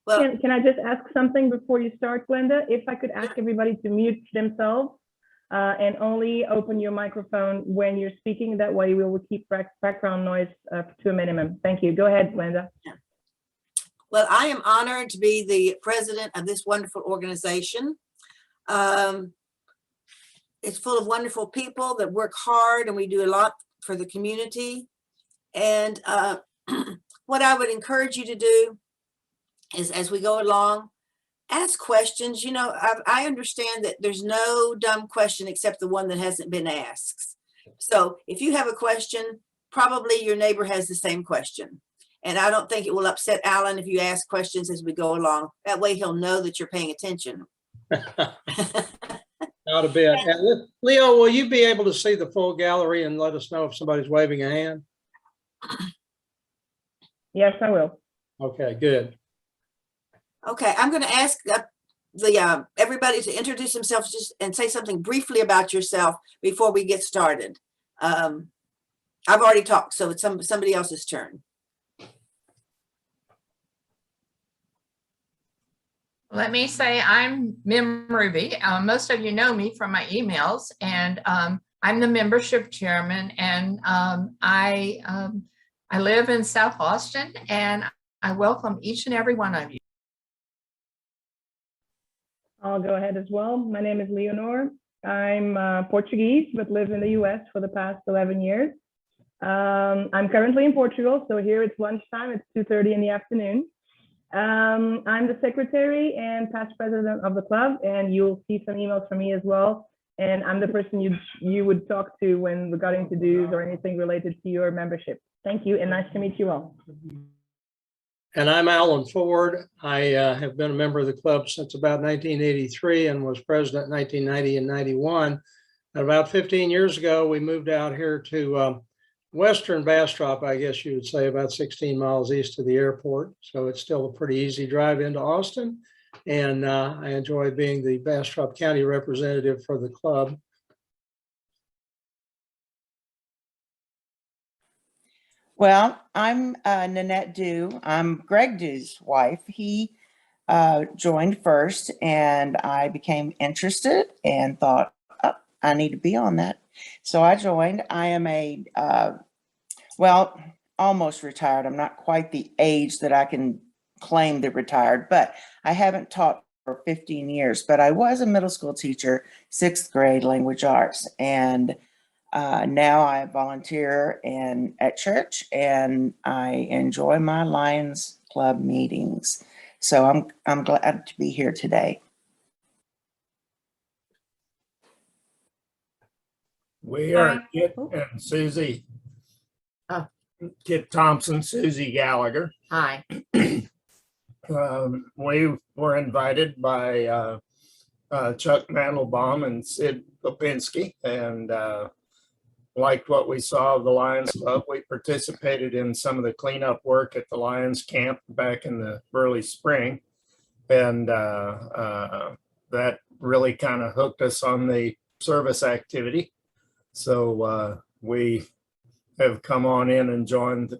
Well, Can I just ask something before you start, Glenda? If I could ask everybody to mute themselves and only open your microphone when you're speaking, that way we will keep background noise to a minimum. Thank you. Go ahead, Glenda. well, I am honored to be the president of this wonderful organization. It's full of wonderful people that work hard, and we do a lot for the community. And what I would encourage you to do is, as we go along, ask questions. You know, I understand that there's no dumb question except the one that hasn't been asked. So if you have a question, probably your neighbor has the same question. And I don't think it will upset Alan if you ask questions as we go along. That way he'll know that you're paying attention. Not a bit. And Leo, will you be able to see the full gallery and let us know if somebody's waving a hand? Yes, I will. Okay, good. Okay, I'm going to ask everybody to introduce themselves just and say something briefly about yourself before we get started. I've already talked, so it's somebody else's turn. Let me say I'm Mim Ruby. Most of you know me from my emails, and I'm the membership chairman, and I live in South Austin, and I welcome each and every one of you. I'll go ahead as well. My name is Leonor. I'm Portuguese, but live in the US for the past 11 years. I'm currently in Portugal, so here it's lunchtime. It's 2:30 in the afternoon. I'm the secretary and past president of the club, and you'll see some emails from me as well. And I'm the person you would talk to when regarding to dues or anything related to your membership. Thank you, and nice to meet you all. And I'm Alan Ford. I have been a member of the club since about 1983 and was president in 1990 and 91. And about 15 years ago, we moved out here to Western Bastrop, I guess you would say, about 16 miles east of the airport. So it's still a pretty easy drive into Austin. And I enjoy being the Bastrop County representative for the club. Well, I'm Nanette Dew. I'm Greg Dew's wife. He joined first, and I became interested and thought, oh, I need to be on that. So I joined. I am well, almost retired. I'm not quite the age that I can claim the retired, but I haven't taught for 15 years. But I was a middle school teacher, 6th grade language arts, and now I volunteer at church, and I enjoy my Lions Club meetings. So I'm glad to be here today. We are Kit and Susie. Kit Thompson, Susie Gallagher. Hi. We were invited by Chuck Mandelbaum and Sid Popinski, and liked what we saw of the Lions Club. We participated in some of the cleanup work at the Lions camp back in the early spring. And that really kind of hooked us on the service activity. So we have come on in and joined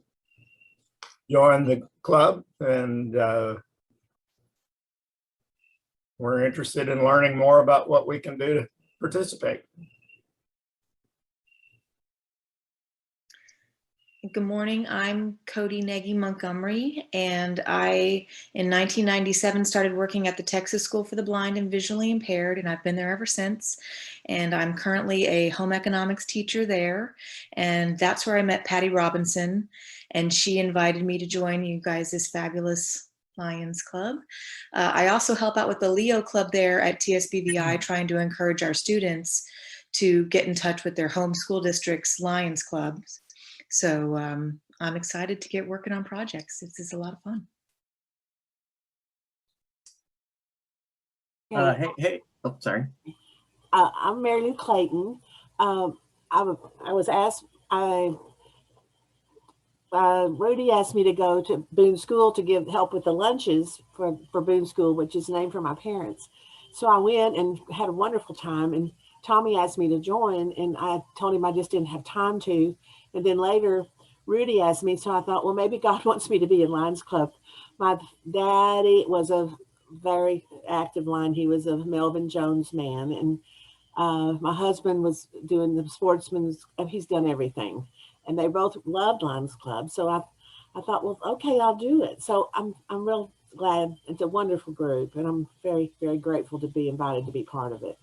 the club, and we're interested in learning more about what we can do to participate. Good morning. I'm Cody Nagy Montgomery, and I, in 1997, started working at the Texas School for the Blind and Visually Impaired, and I've been there ever since. And I'm currently a home economics teacher there, and that's where I met Patty Robinson, and she invited me to join you guys' this fabulous Lions Club. I also help out with the Leo Club there at TSBVI, trying to encourage our students to get in touch with their home school district's Lions Clubs. So I'm excited to get working on projects. This is a lot of fun. Hey. Oh, sorry. I'm Mary Lou Clayton. I was asked, Rudy asked me to go to Boone School to give help with the lunches for Boone School, which is named for my parents. So I went and had a wonderful time, and Tommy asked me to join, and I told him I just didn't have time to. And then later, Rudy asked me, so I thought, well, maybe God wants me to be in Lions Club. My daddy was a very active line. He was a Melvin Jones man. And my husband was doing the sportsman's, he's done everything. And they both loved Lions Club. So I thought, well, okay, I'll do it. So I'm real glad. It's a wonderful group. And I'm very, very grateful to be invited to be part of it.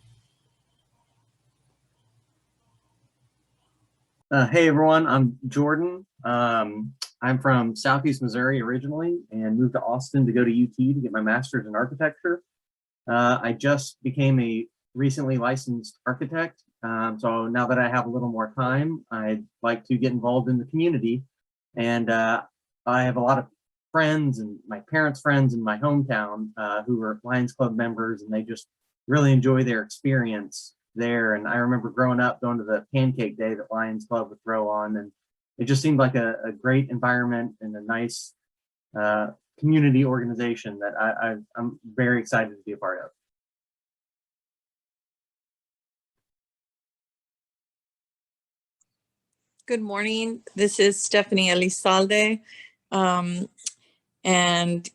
Hey everyone, I'm Jordan. I'm from Southeast Missouri originally and moved to Austin to go to UT to get my master's in architecture. I just became a recently licensed architect. So now that I have a little more time, I'd like to get involved in the community. And I have a lot of friends and my parents' friends in my hometown who are Lions Club members, and they just really enjoy their experience there. And I remember growing up going to the pancake day that Lions Club would throw on, and it just seemed like a great environment and a nice community organization that I'm very excited to be a part of. Good morning. This is Stephanie Elizalde. And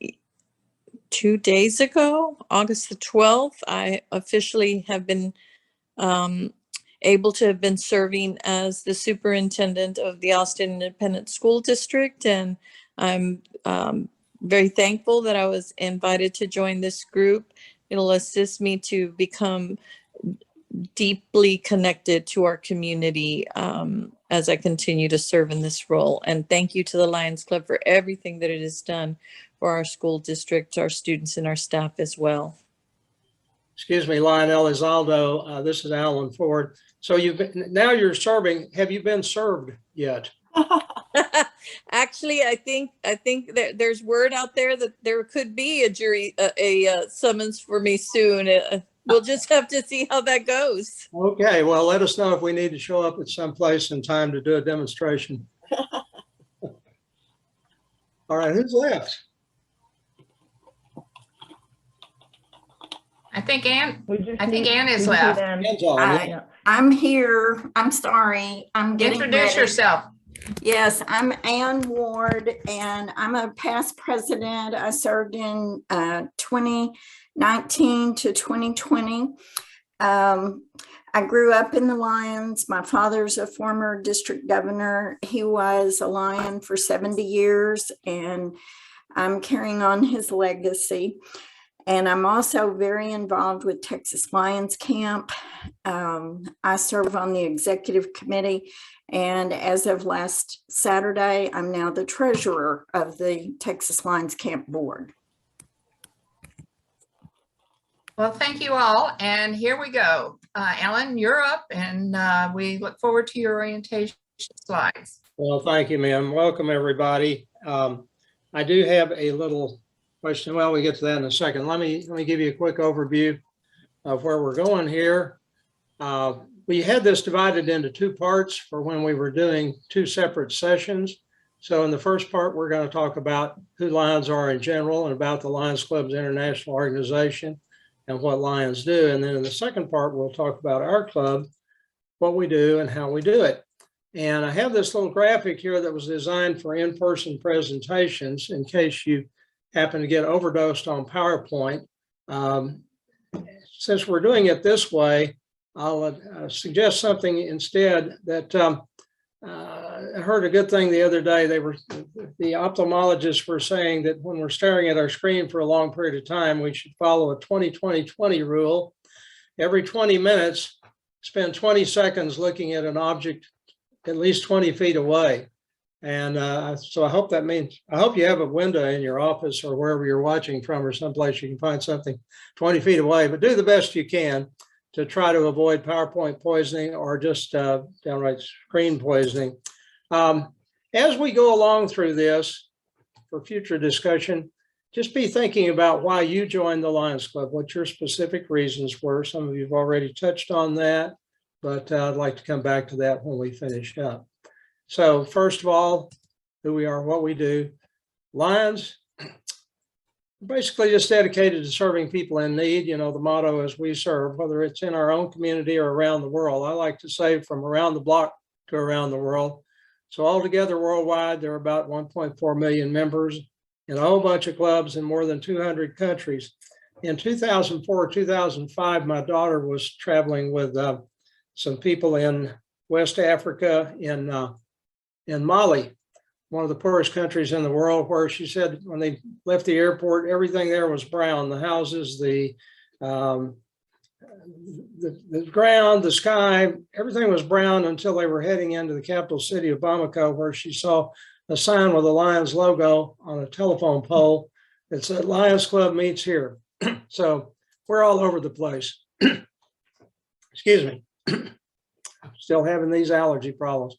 2 days ago, August the 12th, I officially have been able to have been serving as the superintendent of the Austin Independent School District. And I'm very thankful that I was invited to join this group. It'll assist me to become deeply connected to our community as I continue to serve in this role. And thank you to the Lions Club for everything that it has done for our school district, our students, and our staff as well. Excuse me, Lionel Izaldo. This is Alan Ford. So now you're serving. Have you been served yet? Actually, I think there's word out there that there could be a jury, a summons for me soon. We'll just have to see how that goes. Okay, well, let us know if we need to show up at some place in time to do a demonstration. All right, who's left? I think Ann We is just left. need Ann. Hands on. Yeah. I'm here. I'm sorry. I'm getting Introduce ready. yourself. Yes, I'm Ann Ward, and I'm a past president. I served in 2019 to 2020. I grew up in the Lions. My father's a former district governor. He was a Lion for 70 years, and I'm carrying on his legacy. And I'm also very involved with Texas Lions Camp. I serve on the executive committee. And as of last Saturday, I'm now the treasurer of the Texas Lions Camp board. Well, thank you all. And here we go. Ellen, you're up, and we look forward to your orientation slides. Well, thank you, ma'am. Welcome, everybody. I do have a little question. Well, we get to that in a second. Let me give you a quick overview of where we're going here. We had this divided into two parts for when we were doing two separate sessions. So in the first part, we're going to talk about who Lions are in general and about the Lions Club's international organization and what Lions do. And then in the second part, we'll talk about our club, what we do and how we do it. And I have this little graphic here that was designed for in-person presentations in case you happen to get overdosed on PowerPoint. Since we're doing it this way, I'll suggest something instead that I heard a good thing the other day. The ophthalmologists were saying that when we're staring at our screen for a long period of time, we should follow a 20-20-20 rule. Every 20 minutes, spend 20 seconds looking at an object at least 20 feet away. And so I hope that means, I hope you have a window in your office or wherever you're watching from or someplace you can find something 20 feet away, but do the best you can to try to avoid PowerPoint poisoning or just downright screen poisoning. As we go along through this for future discussion, just be thinking about why you joined the Lions Club, what your specific reasons were. Some of you have already touched on that, but I'd like to come back to that when we finish up. So first of all, who we are, what we do. Lions, basically just dedicated to serving people in need. You know, the motto is we serve, whether it's in our own community or around the world. I like to say from around the block to around the world. So altogether worldwide, there are about 1.4 million members in a whole bunch of clubs in more than 200 countries. In 2004, 2005, my daughter was traveling with some people in West Africa, in Mali, one of the poorest countries in the world, where she said when they left the airport, everything there was brown. The houses, the ground, the sky, everything was brown until they were heading into the capital city of Bamako, where she saw a sign with a Lions logo on a telephone pole that said Lions Club meets here. So we're all over the place. Excuse me. Still having these allergy problems.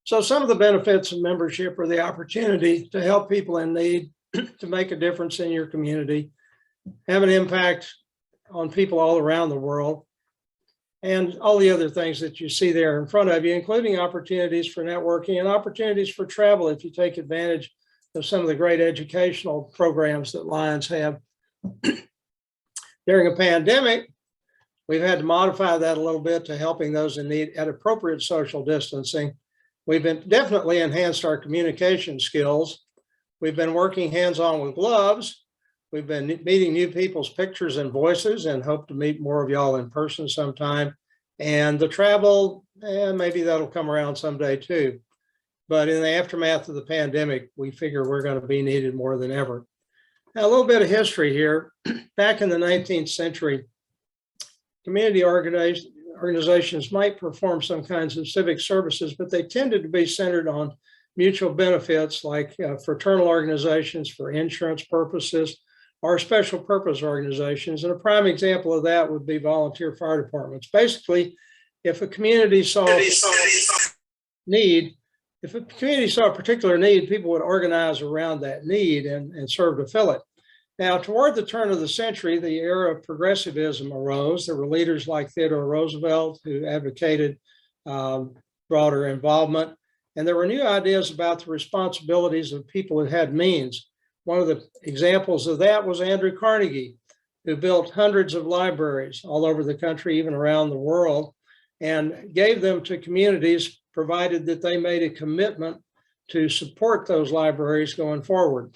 So some of the benefits of membership are the opportunity to help people in need, to make a difference in your community, have an impact on people all around the world, and all the other things that you see there in front of you, including opportunities for networking and opportunities for travel if you take advantage of some of the great educational programs that Lions have. During a pandemic, we've had to modify that a little bit to helping those in need at appropriate social distancing. We've been definitely enhanced our communication skills. We've been working hands-on with gloves. We've been meeting new people's pictures and voices and hope to meet more of y'all in person sometime. And the travel, maybe that'll come around someday too. But in the aftermath of the pandemic, we figure we're going to be needed more than ever. Now, a little bit of history here. Back in the 19th century, community organizations might perform some kinds of civic services, but they tended to be centered on mutual benefits like fraternal organizations for insurance purposes or special purpose organizations. And a prime example of that would be volunteer fire departments. Basically, if a community saw need, if a community saw a particular need, people would organize around that need and serve to fill it. Now, toward the turn of the century, the era of progressivism arose. There were leaders like Theodore Roosevelt who advocated broader involvement. And there were new ideas about the responsibilities of people who had means. One of the examples of that was Andrew Carnegie, who built hundreds of libraries all over the country, even around the world, and gave them to communities, provided that they made a commitment to support those libraries going forward.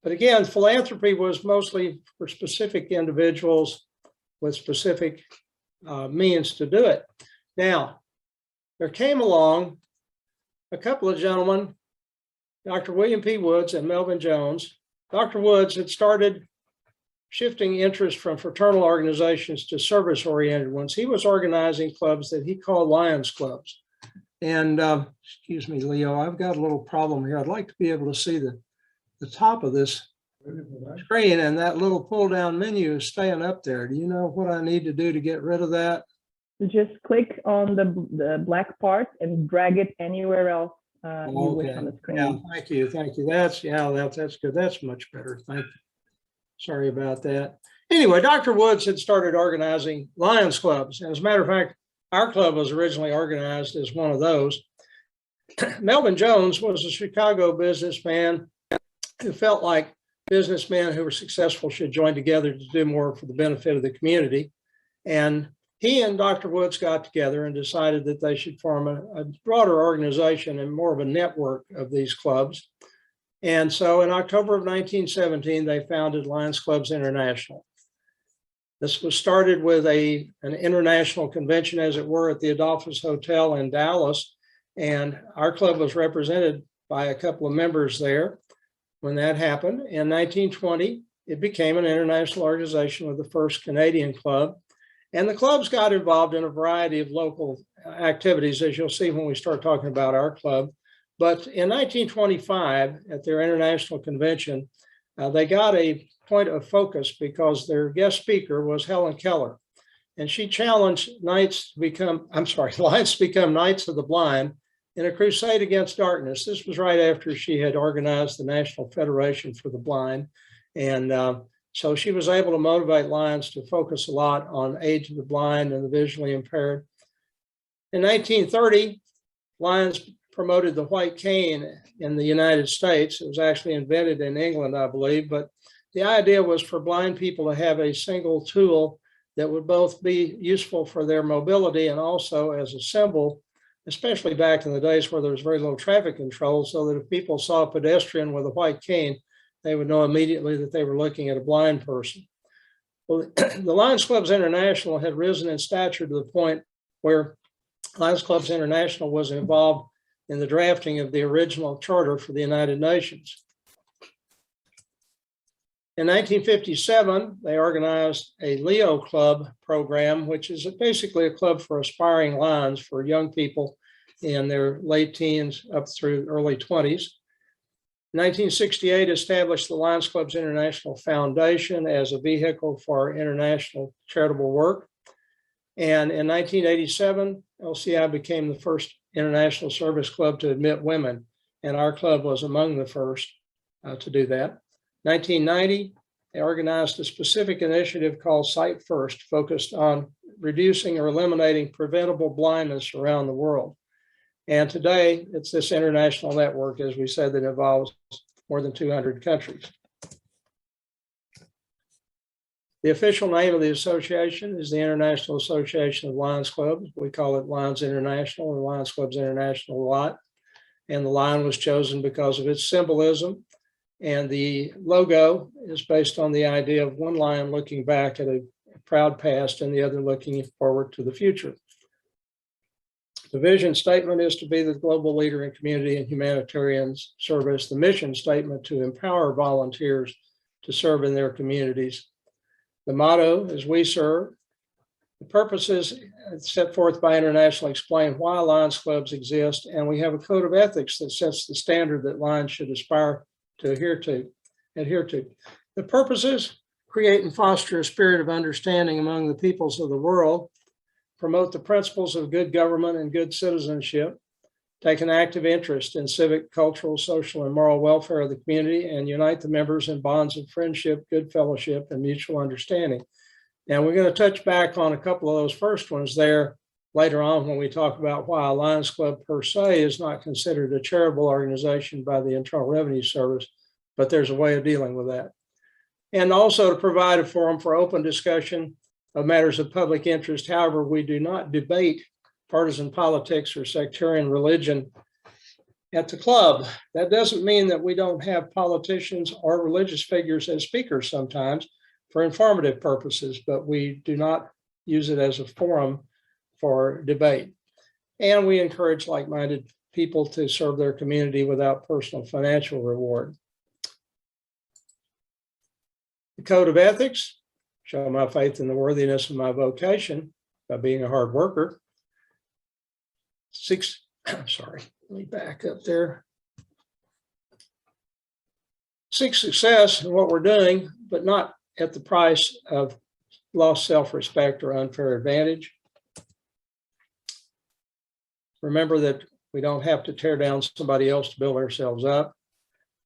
But again, philanthropy was mostly for specific individuals with specific means to do it. Now, there came along a couple of gentlemen, Dr. William P. Woods and Melvin Jones. Dr. Woods had started shifting interest from fraternal organizations to service-oriented ones. He was organizing clubs that he called Lions Clubs. And excuse me, Leo, I've got a little problem here. I'd like to be able to see the top of this screen, and that little pull-down menu is staying up there. Do you know what I need to do to get rid of that? Just click on the black part and drag it anywhere else you wish on the screen. Yeah, thank you. That's good. That's much better. Thank you. Sorry about that. Anyway, Dr. Woods had started organizing Lions Clubs. And as a matter of fact, our club was originally organized as one of those. Melvin Jones was a Chicago businessman who felt like businessmen who were successful should join together to do more for the benefit of the community. And he and Dr. Woods got together and decided that they should form a broader organization and more of a network of these clubs. And so in October of 1917, they founded Lions Clubs International. This was started with an international convention, as it were, at the Adolphus Hotel in Dallas. And our club was represented by a couple of members there. When that happened, in 1920, it became an international organization with the first Canadian club. And the clubs got involved in a variety of local activities, as you'll see when we start talking about our club. But in 1925, at their international convention, they got a point of focus because their guest speaker was Helen Keller. And she challenged Lions to become Knights of the Blind in a crusade against darkness. This was right after she had organized the National Federation for the Blind. And so she was able to motivate Lions to focus a lot on aid to the blind and the visually impaired. In 1930, Lions promoted the white cane in the United States. It was actually invented in England, I believe, but the idea was for blind people to have a single tool that would both be useful for their mobility and also as a symbol especially back in the days where there was very little traffic control, so that if people saw a pedestrian with a white cane, they would know immediately that they were looking at a blind person. Well, the Lions Clubs International had risen in stature to the point where Lions Clubs International was involved in the drafting of the original charter for the United Nations. In 1957, they organized a Leo Club program, which is basically a club for aspiring Lions for young people in their late teens up through early 20s. 1968 established the Lions Clubs International Foundation as a vehicle for international charitable work. And in 1987, LCI became the first international service club to admit women, and our club was among the first to do that. 1990, they organized a specific initiative called Sight First, focused on reducing or eliminating preventable blindness around the world. And today, it's this international network, as we said, that involves more than 200 countries. The official name of the association is the International Association of Lions Clubs. We call it Lions International or Lions Clubs International a lot. And the lion was chosen because of its symbolism. And the logo is based on the idea of one lion looking back at a proud past and the other looking forward to the future. The vision statement is to be the global leader in community and humanitarian service. The mission statement to empower volunteers to serve in their communities. The motto is we serve. The purposes set forth by International explain why Lions Clubs exist, and we have a code of ethics that sets the standard that Lions should aspire to adhere to. The purposes: create and foster a spirit of understanding among the peoples of the world, promote the principles of good government and good citizenship, take an active interest in civic, cultural, social, and moral welfare of the community, and unite the members in bonds of friendship, good fellowship, and mutual understanding. And we're going to touch back on a couple of those first ones there later on when we talk about why a Lions Club per se is not considered a charitable organization by the Internal Revenue Service, but there's a way of dealing with that. And also to provide a forum for open discussion of matters of public interest. However, we do not debate partisan politics or sectarian religion at the club. That doesn't mean that we don't have politicians or religious figures as speakers sometimes for informative purposes, but we do not use it as a forum for debate. And we encourage like-minded people to serve their community without personal financial reward. The code of ethics: show my faith in the worthiness of my vocation by being a hard worker. Let me back up there. Seek success in what we're doing, but not at the price of lost self-respect or unfair advantage. Remember that we don't have to tear down somebody else to build ourselves up.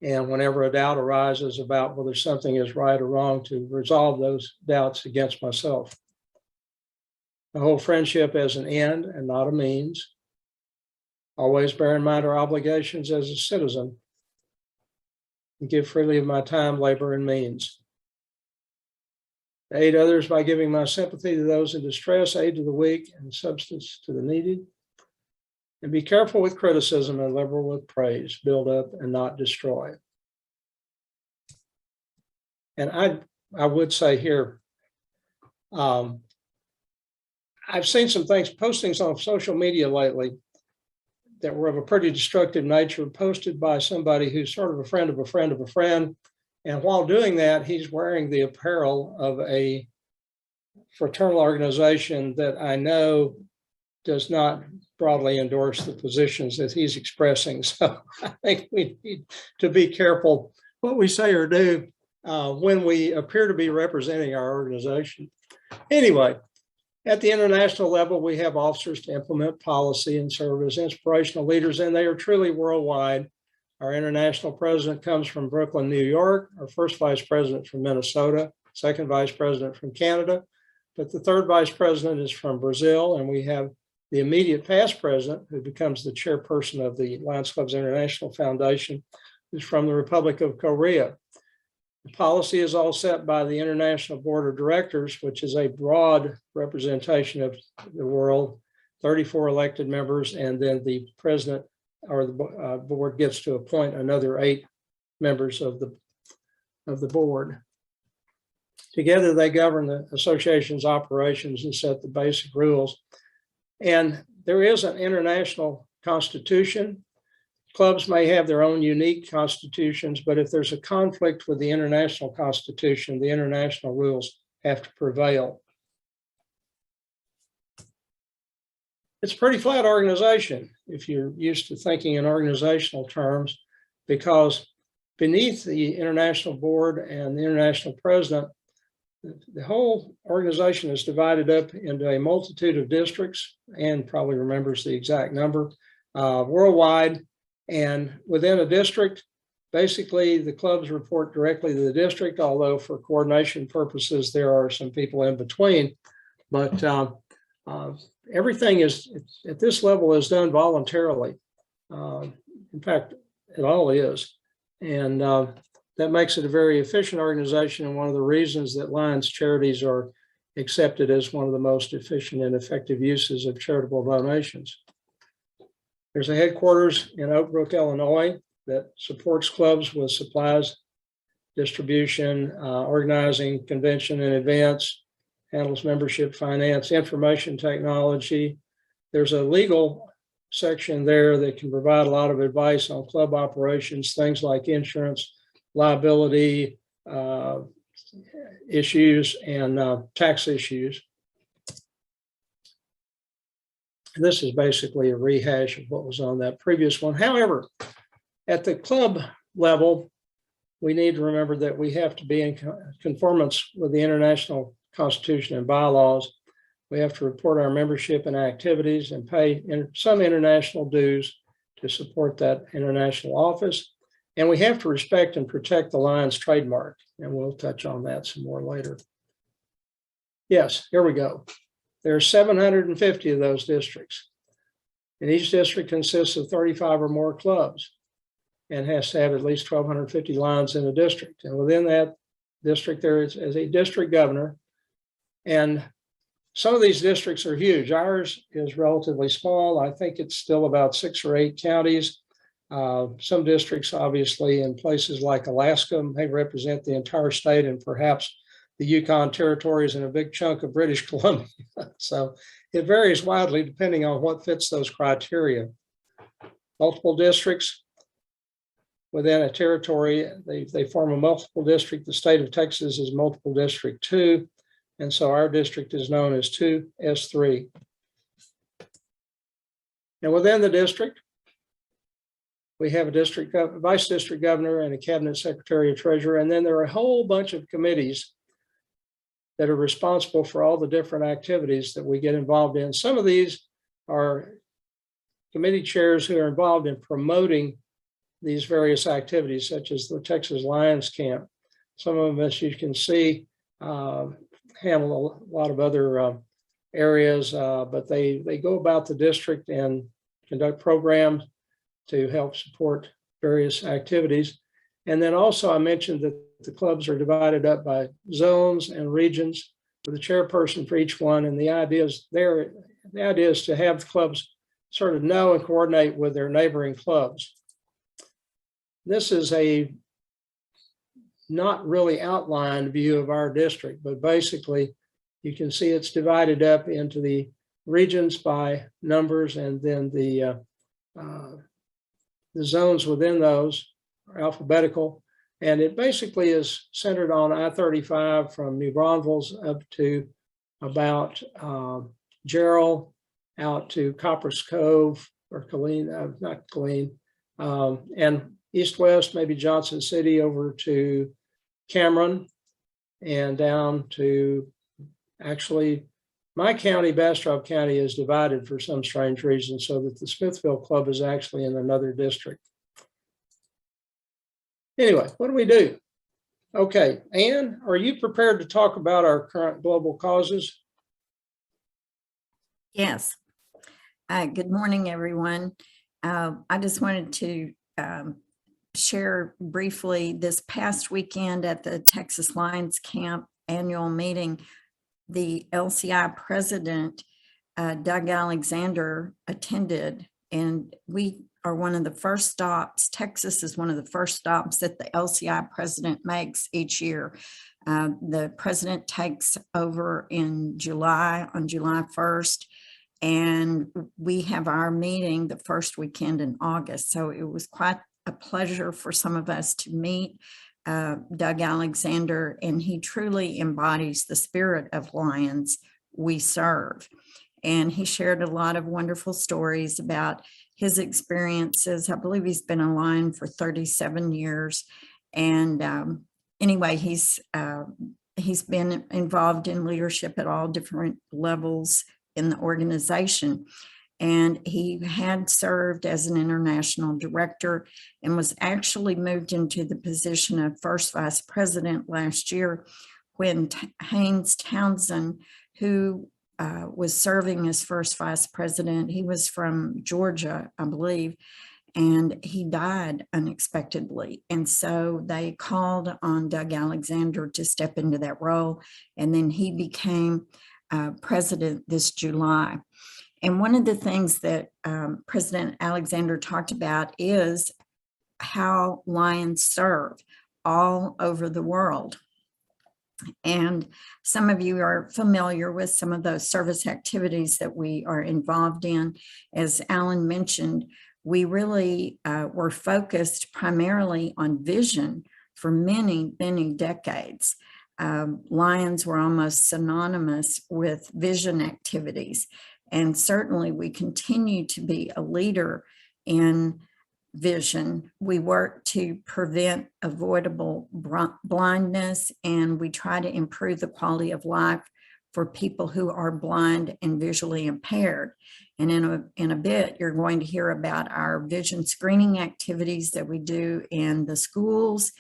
And whenever a doubt arises about whether something is right or wrong, to resolve those doubts against myself. I hold friendship as an end and not a means. Always bear in mind our obligations as a citizen. And give freely of my time, labor, and means. Aid others by giving my sympathy to those in distress, aid to the weak, and substance to the needy. And be careful with criticism and liberal with praise. Build up and not destroy. And I would say here, I've seen some things, postings on social media lately that were of a pretty destructive nature, posted by somebody who's sort of a friend of a friend of a friend. And while doing that, he's wearing the apparel of a fraternal organization that I know does not broadly endorse the positions that he's expressing. So I think we need to be careful what we say or do when we appear to be representing our organization. Anyway, at the international level, we have officers to implement policy and serve as inspirational leaders, and they are truly worldwide. Our international president comes from Brooklyn, New York, our first vice president from Minnesota, second vice president from Canada, but the third vice president is from Brazil, and we have the immediate past president, who becomes the chairperson of the Lions Clubs International Foundation, is from the Republic of Korea. The policy is all set by the International Board of Directors, which is a broad representation of the world 34 elected members, and then the president or the board gets to appoint another 8 members of the board. Together, they govern the association's operations and set the basic rules. And there is an international constitution. Clubs may have their own unique constitutions, but if there's a conflict with the international constitution, the international rules have to prevail. It's a pretty flat organization if you're used to thinking in organizational terms, because beneath the international board and the international president, the whole organization is divided up into a multitude of districts, and probably remembers the exact number, worldwide. And within a district, basically the clubs report directly to the district, although for coordination purposes, there are some people in between. But everything is at this level is done voluntarily. In fact, it all is. And that makes it a very efficient organization, and one of the reasons that Lions Charities are accepted as one of the most efficient and effective uses of charitable donations. There's a headquarters in Oak Brook, Illinois, that supports clubs with supplies, distribution, organizing, convention and events, handles membership finance, information technology. There's a legal section there that can provide a lot of advice on club operations, things like insurance, liability issues, and tax issues. And this is basically a rehash of what was on that previous one. However, at the club level, we need to remember that we have to be in conformance with the international constitution and bylaws. We have to report our membership and activities and pay some international dues to support that international office. And we have to respect and protect the Lions trademark, and we'll touch on that some more later. Yes, here we go. There are 750 of those districts, and each district consists of 35 or more clubs and has to have at least 1,250 Lions in a district. And within that district, there is a district governor, and some of these districts are huge. Ours is relatively small. I think it's still about 6 or 8 counties. Some districts, obviously, in places like Alaska, may represent the entire state, and perhaps the Yukon territories and a big chunk of British Columbia. So it varies widely depending on what fits those criteria. Multiple districts within a territory, they form a multiple district. The state of Texas is multiple district 2. And so our district is known as 2S3. And within the district, we have a vice district governor and a cabinet secretary or treasurer. And then there are a whole bunch of committees that are responsible for all the different activities that we get involved in. Some of these are committee chairs who are involved in promoting these various activities, such as the Texas Lions Camp. Some of them, as you can see, handle a lot of other areas, but they go about the district and conduct programs to help support various activities. And then also I mentioned that the clubs are divided up by zones and regions with a chairperson for each one. And the idea is to have the clubs sort of know and coordinate with their neighboring clubs. This is a not really outlined view of our district, but basically you can see it's divided up into the regions by numbers, and then the zones within those are alphabetical. And it basically is centered on I-35 from New Braunfels up to about Jarrell, out to Copperas Cove, or Killeen, not Killeen, and east-west, maybe Johnson City over to Cameron, and down to, actually, my county, Bastrop County, is divided for some strange reason, so that the Smithville Club is actually in another district. Anyway, what do we do? Okay, Ann, are you prepared to talk about our current global causes? Yes. Good morning, everyone. I just wanted to share briefly this past weekend at the Texas Lions Camp annual meeting. The LCI president Doug Alexander attended, and we are one of the first stops. Texas is one of the first stops that the LCI president makes each year. The president takes over in July, on July 1st, and we have our meeting the first weekend in August. So it was quite a pleasure for some of us to meet Doug Alexander, and he truly embodies the spirit of Lions we serve. And he shared a lot of wonderful stories about his experiences. I believe he's been a Lion for 37 years. And anyway, he's been involved in leadership at all different levels in the organization. And he had served as an international director and was actually moved into the position of first vice president last year when Haynes Townsend, who was serving as first vice president, he was from Georgia, I believe, and he died unexpectedly. And so they called on Doug Alexander to step into that role. And then he became president this July. And one of the things that President Alexander talked about is how Lions serve all over the world. And some of you are familiar with some of those service activities that we are involved in. As Alan mentioned, we really were focused primarily on vision for many, many decades. Lions were almost synonymous with vision activities. And certainly we continue to be a leader in vision. We work to prevent avoidable blindness, and we try to improve the quality of life for people who are blind and visually impaired. And in a bit, you're going to hear about our vision screening activities that we do in the schools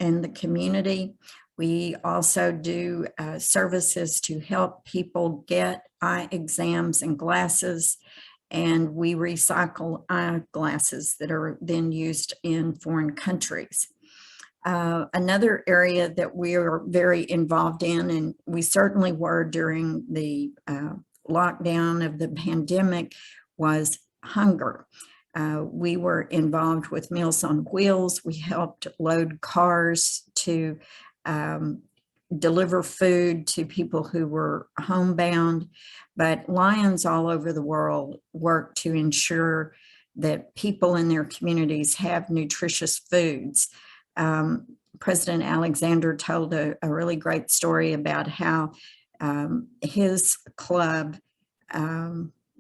in the community. We also do services to help people get eye exams and glasses, and we recycle eyeglasses that are then used in foreign countries. Another area that we are very involved in, and we certainly were during the lockdown of the pandemic, was hunger. We were involved with Meals on Wheels. We helped load cars to deliver food to people who were homebound, but Lions all over the world work to ensure that people in their communities have nutritious foods. President Alexander told a really great story about how his club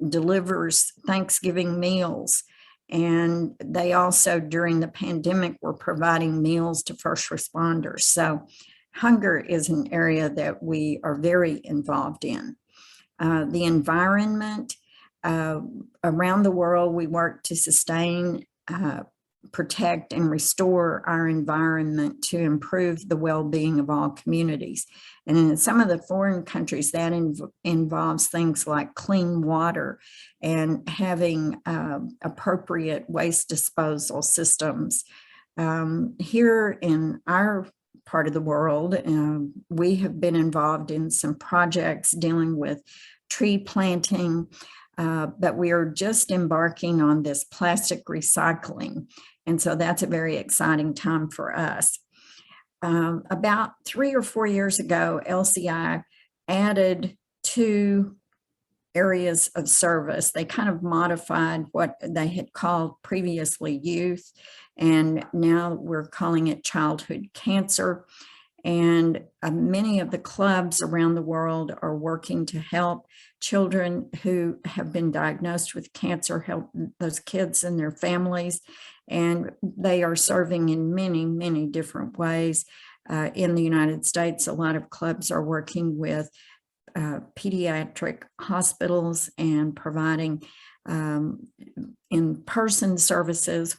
delivers Thanksgiving meals. And they also, during the pandemic, were providing meals to first responders. So hunger is an area that we are very involved in. The environment, around the world, we work to sustain, protect, and restore our environment to improve the well-being of all communities. And in some of the foreign countries, that involves things like clean water and having appropriate waste disposal systems. Here in our part of the world, we have been involved in some projects dealing with tree planting, but we are just embarking on this plastic recycling. And so that's a very exciting time for us. About 3 or 4 years ago, LCI added 2 areas of service. They kind of modified what they had called previously youth, and now we're calling it childhood cancer. And many of the clubs around the world are working to help children who have been diagnosed with cancer, help those kids and their families. And they are serving in many, many different ways. In the United States, a lot of clubs are working with pediatric hospitals and providing in-person services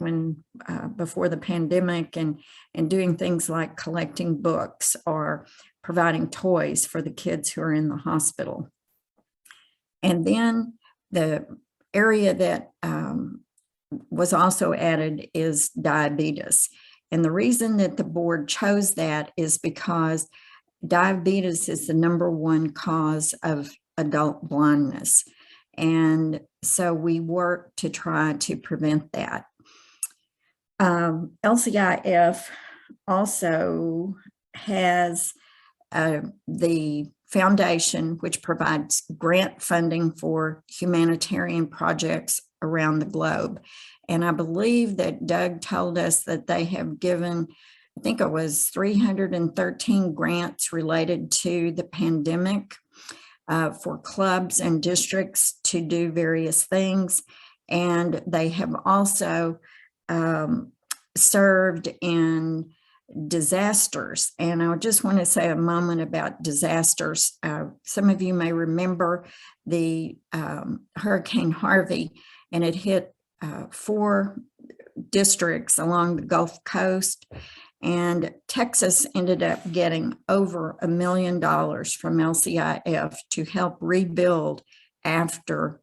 before the pandemic, and doing things like collecting books or providing toys for the kids who are in the hospital. And then the area that was also added is diabetes. And the reason that the board chose that is because diabetes is the #1 cause of adult blindness. And so we work to try to prevent that. LCIF also has the foundation, which provides grant funding for humanitarian projects around the globe. And I believe that Doug told us that they have given, I think it was 313 grants related to the pandemic for clubs and districts to do various things. And they have also served in disasters. And I just want to say a moment about disasters. Some of you may remember the Hurricane Harvey, and it hit 4 districts along the Gulf Coast. And Texas ended up getting over $1 million from LCIF to help rebuild after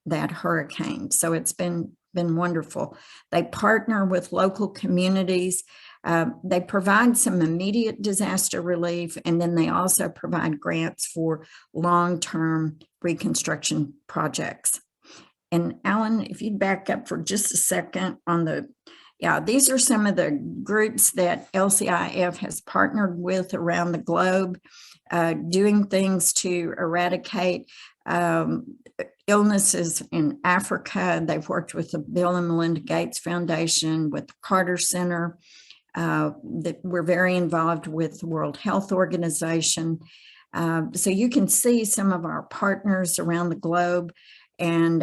that hurricane. So it's been wonderful. They partner with local communities. They provide some immediate disaster relief, and then they also provide grants for long-term reconstruction projects. And Alan, if you'd back up for just a second on the, these are some of the groups that LCIF has partnered with around the globe, doing things to eradicate illnesses in Africa. They've worked with the Bill and Melinda Gates Foundation, with the Carter Center. That we're very involved with the World Health Organization. So you can see some of our partners around the globe, and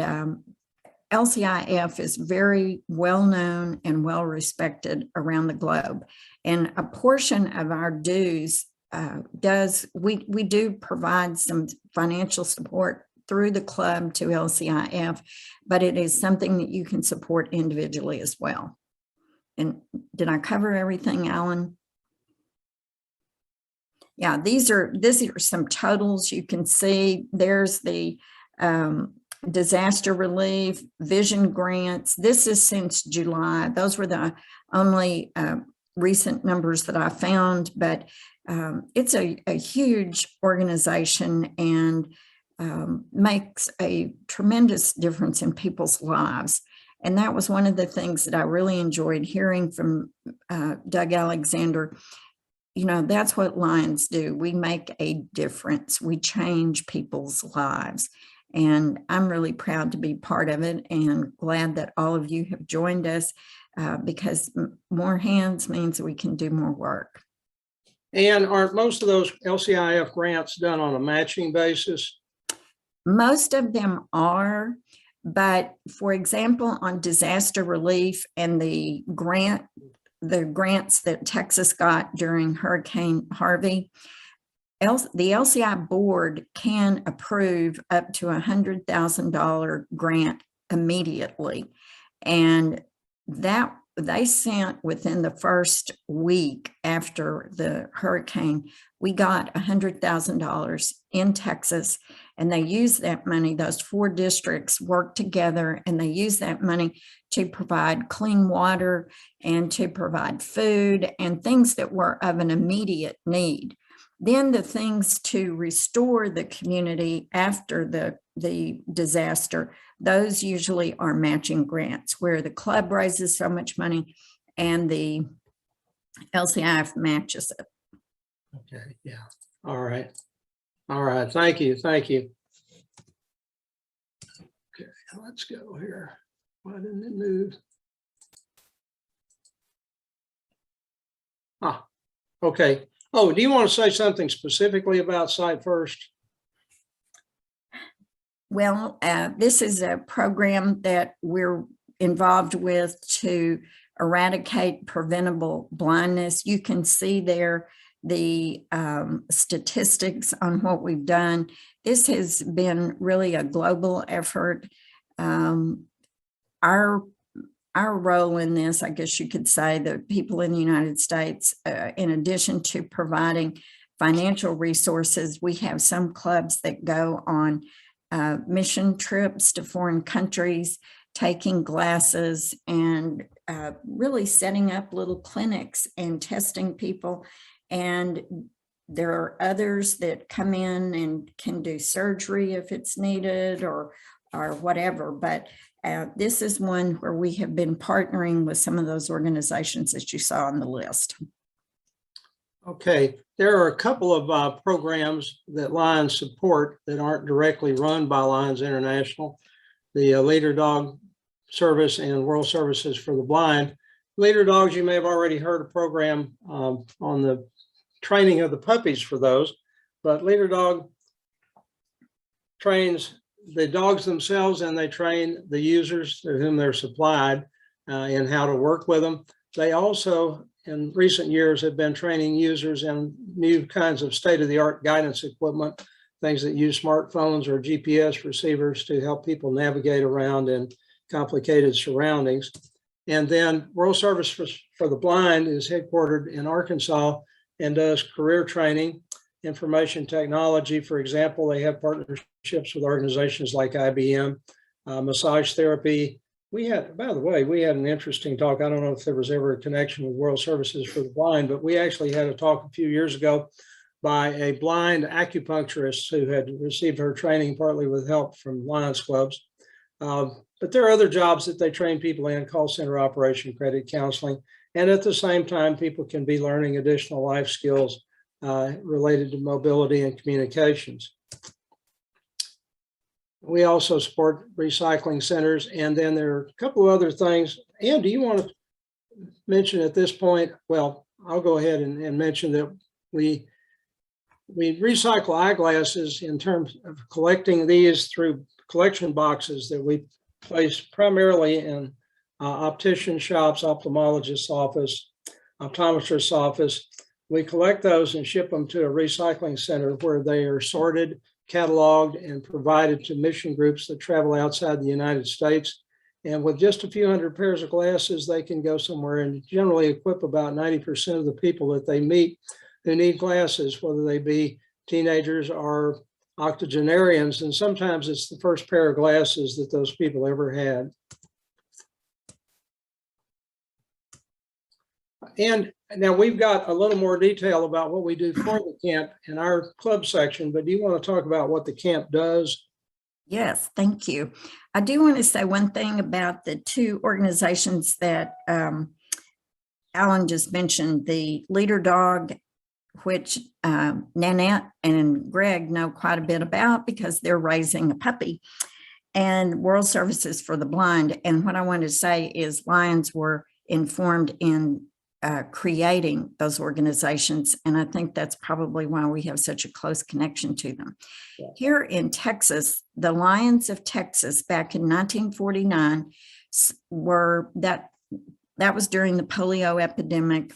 LCIF is very well known and well respected around the globe. And a portion of our dues we do provide some financial support through the club to LCIF, but it is something that you can support individually as well. And did I cover everything, Alan? Yeah, these are some totals you can see. There's the disaster relief, vision grants. This is since July. Those were the only recent numbers that I found, but it's a huge organization and makes a tremendous difference in people's lives. And that was one of the things that I really enjoyed hearing from Doug Alexander. You know, that's what Lions do. We make a difference. We change people's lives. And I'm really proud to be part of it and glad that all of you have joined us because more hands means we can do more work. And aren't most of those LCIF grants done on a matching basis? Most of them are, but for example, on disaster relief and the grants that Texas got during Hurricane Harvey, the LCI board can approve up to $100,000 grant immediately. And that they sent within the first week after the hurricane, we got $100,000 in Texas, and they used that money. Those 4 districts worked together and they used that money to provide clean water and to provide food and things that were of an immediate need. Then the things to restore the community after the disaster, those usually are matching grants where the club raises so much money and the LCIF matches it. Okay, yeah. All right. All right. Thank you. Thank you. Okay, let's go here. Why didn't it move? Ah, okay. Oh, do you want to say something specifically about Sight First? Well, this is a program that we're involved with to eradicate preventable blindness. You can see there the statistics on what we've done. This has been really a global effort. Our role in this, I guess you could say, the people in the United States, in addition to providing financial resources, we have some clubs that go on mission trips to foreign countries, taking glasses and really setting up little clinics and testing people. And there are others that come in and can do surgery if it's needed or whatever. But this is one where we have been partnering with some of those organizations that you saw on the list. Okay, there are a couple of programs that Lions support that aren't directly run by Lions International. The Leader Dog Service and World Services for the Blind. Leader Dogs, you may have already heard a program on the training of the puppies for those, but Leader Dog trains the dogs themselves and they train the users to whom they're supplied in how to work with them. They also, in recent years, have been training users in new kinds of state-of-the-art guidance equipment, things that use smartphones or GPS receivers to help people navigate around in complicated surroundings. And then World Service for the Blind is headquartered in Arkansas and does career training, information technology. For example, they have partnerships with organizations like IBM, massage therapy. We had, by the way, we had an interesting talk. I don't know if there was ever a connection with World Services for the Blind, but we actually had a talk a few years ago by a blind acupuncturist who had received her training partly with help from Lions clubs. But there are other jobs that they train people in, call center operation, credit counseling. And at the same time, people can be learning additional life skills related to mobility and communications. We also support recycling centers. And then there are a couple of other things. Ann, do you want to mention at this point? Well, I'll go ahead and mention that we recycle eyeglasses in terms of collecting these through collection boxes that we place primarily in optician shops, ophthalmologist's office, optometrist's office. We collect those and ship them to a recycling center where they are sorted, cataloged, and provided to mission groups that travel outside the United States. And with just a few hundred pairs of glasses, they can go somewhere and generally equip about 90% of the people that they meet who need glasses, whether they be teenagers or octogenarians. And sometimes it's the first pair of glasses that those people ever had. And now we've got a little more detail about what we do for the camp in our club section, but do you want to talk about what the camp does? Yes, thank you. I do want to say one thing about the two organizations that Alan just mentioned, the Leader Dog, which Nanette and Greg know quite a bit about because they're raising a puppy, and World Services for the Blind. And what I want to say is Lions were informed in creating those organizations. And I think that's probably why we have such a close connection to them. Yeah. Here in Texas, the Lions of Texas back in 1949 were that was during the polio epidemic.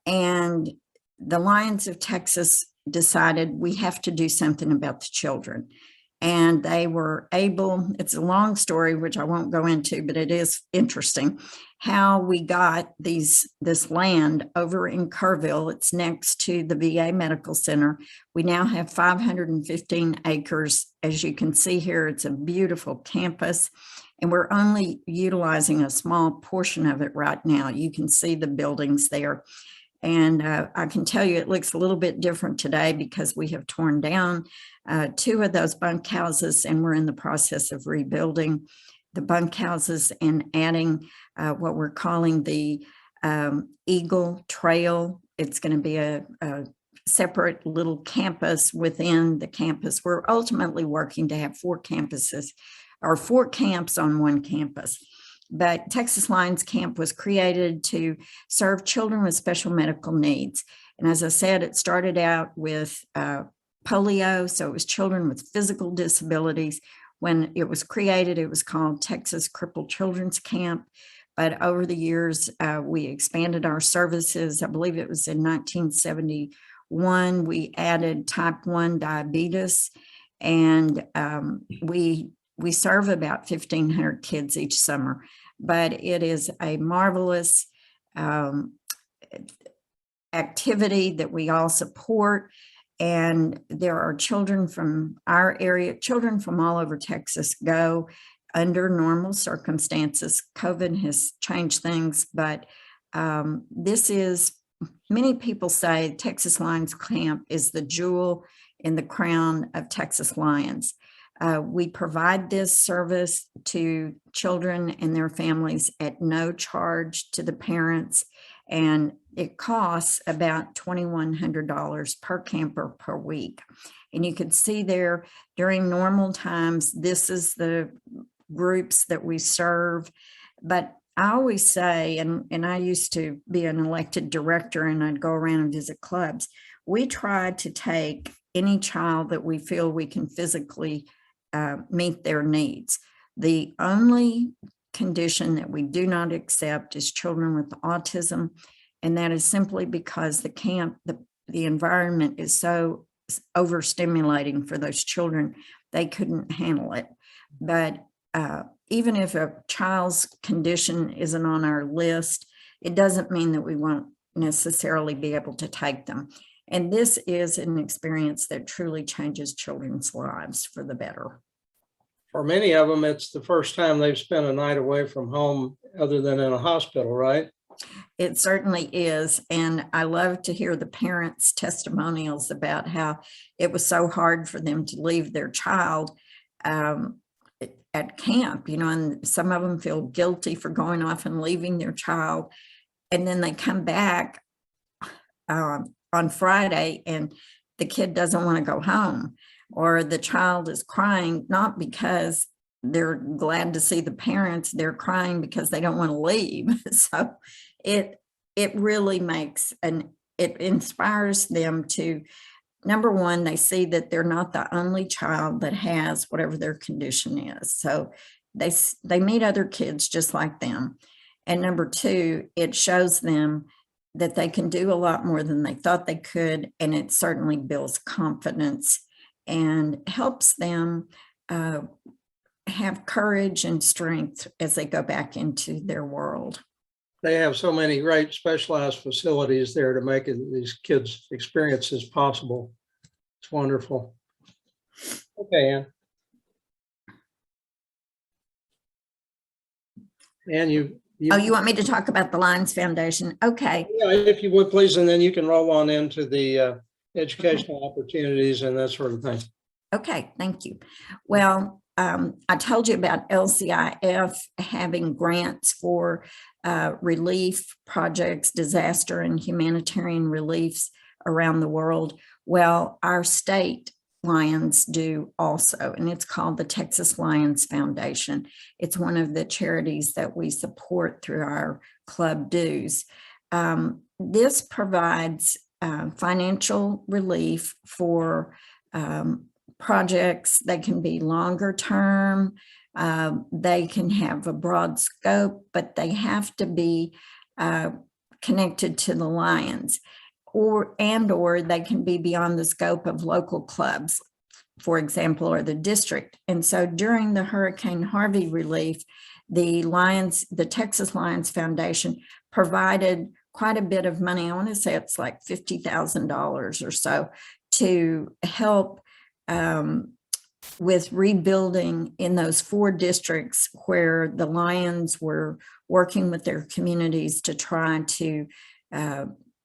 And the Lions of Texas decided we have to do something about the children. And they were able, it's a long story, which I won't go into, but it is interesting how we got this land over in Kerrville. It's next to the VA Medical Center. We now have 515 acres. As you can see here, it's a beautiful campus, and we're only utilizing a small portion of it right now. You can see the buildings there. And I can tell you it looks a little bit different today because we have torn down two of those bunkhouses, and we're in the process of rebuilding the bunkhouses and adding what we're calling the Eagle Trail. It's going to be a separate little campus within the campus. We're ultimately working to have 4 campuses or 4 camps on one campus. But Texas Lions Camp was created to serve children with special medical needs. And as I said, it started out with polio, so it was children with physical disabilities. When it was created, it was called Texas Crippled Children's Camp. But over the years, we expanded our services. I believe it was in 1971, we added type 1 diabetes, and we serve about 1,500 kids each summer. But it is a marvelous activity that we all support. And there are children from our area, children from all over Texas go under normal circumstances. COVID has changed things, but this is many people say Texas Lions Camp is the jewel in the crown of Texas Lions. We provide this service to children and their families at no charge to the parents, and it costs about $2,100 per camper per week. And you can see there during normal times, this is the groups that we serve. But I always say, and I used to be an elected director and I'd go around and visit clubs, we try to take any child that we feel we can physically meet their needs. The only condition that we do not accept is children with autism, and that is simply because the camp, the environment is so overstimulating for those children, they couldn't handle it. But even if a child's condition isn't on our list, it doesn't mean that we won't necessarily be able to take them. And this is an experience that truly changes children's lives for the better. For many of them, it's the first time they've spent a night away from home other than in a hospital, right? It certainly is. And I love to hear the parents' testimonials about how it was so hard for them to leave their child at camp, you know, and some of them feel guilty for going off and leaving their child. And then they come back on Friday and the kid doesn't want to go home, or the child is crying, not because they're glad to see the parents, they're crying because they don't want to leave. So it really makes it inspires them to, number one, they see that they're not the only child that has whatever their condition is. So they meet other kids just like them. And number two, it shows them that they can do a lot more than they thought they could. And it certainly builds confidence and helps them have courage and strength as they go back into their world. They have so many great specialized facilities there to make these kids' experiences possible. It's wonderful. Okay, Ann. And you want me to talk about the Lions Foundation? Okay. Yeah, if you would please, and then you can roll on into the educational opportunities and that sort of thing. Okay, thank you. Well, I told you about LCIF having grants for relief projects, disaster and humanitarian reliefs around the world. Well, our state Lions do also, and it's called the Texas Lions Foundation. It's one of the charities that we support through our club dues. This provides financial relief for projects. They can be longer term, they can have a broad scope, but they have to be connected to the Lions, or they can be beyond the scope of local clubs, for example, or the district. And so during the Hurricane Harvey relief, the Texas Lions Foundation provided quite a bit of money. I want to say it's like $50,000 or so to help with rebuilding in those 4 districts where the Lions were working with their communities to try to